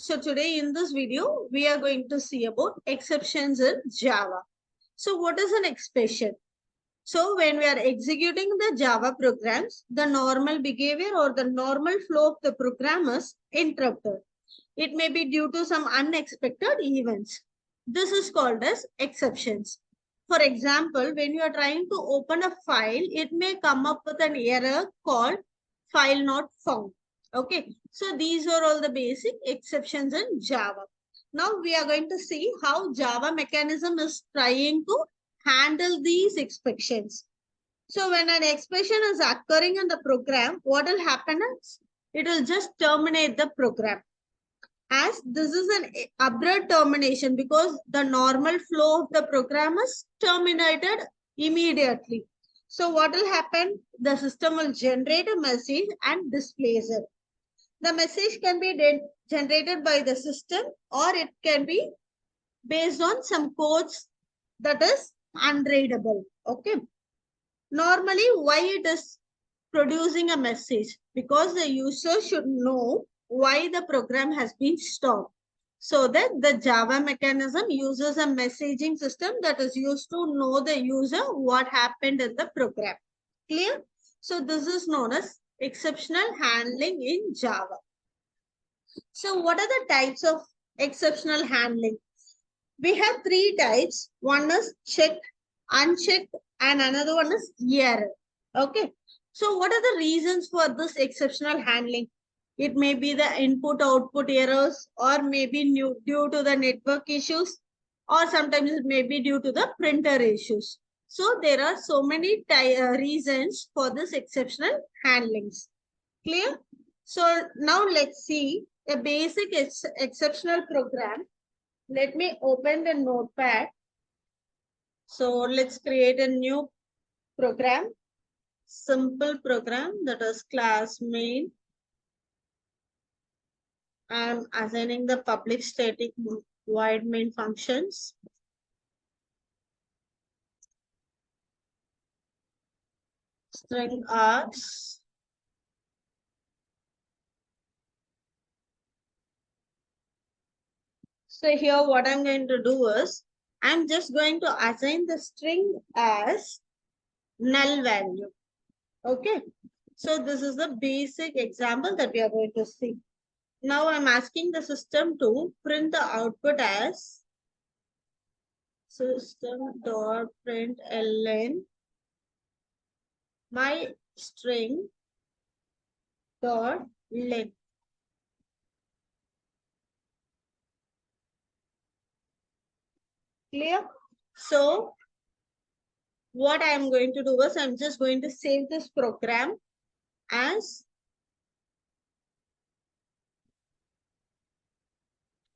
So today in this video, we are going to see about exceptions in Java. So what is an exception? So when we are executing the Java programs, the normal behavior or the normal flow of the program is interrupted. It may be due to some unexpected events. This is called as exceptions. For example, when you are trying to open a file, it may come up with an error called file not found. Okay, so these are all the basic exceptions in Java. Now we are going to see how Java mechanism is trying to handle these exceptions. So when an expression is occurring in the program, what will happen is it will just terminate the program. As this is an abrupt termination because the normal flow of the program is terminated immediately. So what will happen? The system will generate a message and displays it. The message can be generated by the system or it can be based on some codes that is unreadable. Okay. Normally, why it is producing a message? Because the user should know why the program has been stopped. So that the Java mechanism uses a messaging system that is used to know the user what happened in the program. Clear? So this is known as exceptional handling in Java. So what are the types of exceptional handling? We have three types. One is checked, unchecked, and another one is error. Okay. So what are the reasons for this exceptional handling? It may be the input-output errors or maybe due to the network issues or sometimes it may be due to the printer issues. So there are so many reasons for this exceptional handlings. Clear? So now let's see a basic exceptional program. Let me open the notepad. So let's create a new program, simple program that is class main. I'm assigning the public static void main functions. String args. So here what I'm going to do is, I'm just going to assign the string as null value. Okay. So this is the basic example that we are going to see. Now I'm asking the system to print the output as system.println my string dot length. Clear? So what I'm going to do is I'm just going to save this program as,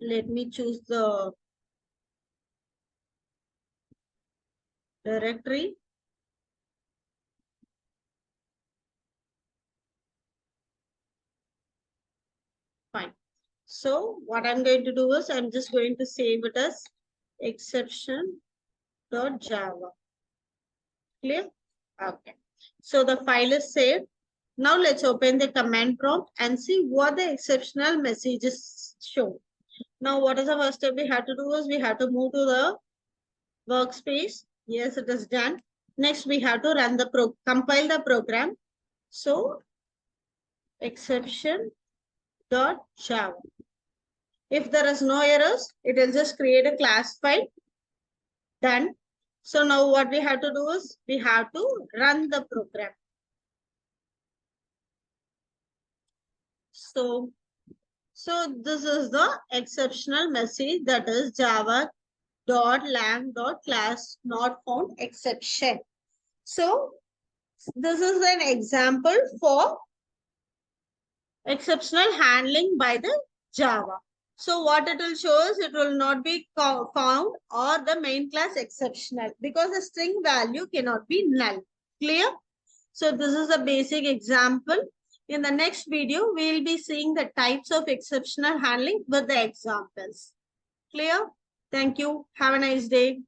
let me choose the directory. Fine. So what I'm going to do is I'm just going to save it as exception.java. Clear? Okay. So the file is saved. Now let's open the command prompt and see what the exceptional messages show. Now what is the first step we have to do is we have to move to the workspace. Yes, it is done. Next we have to run the compile the program. So exception.java. If there is no errors, it will just create a class file. Done. So now what we have to do is we have to run the program. So this is the exceptional message, that is java.lang.class not found exception. So this is an example for exceptional handling by the Java. So what it will show is it will not be found or the main class exceptional because the string value cannot be null. Clear? So this is a basic example. In the next video, we will be seeing the types of exceptional handling with the examples. Clear? Thank you. Have a nice day.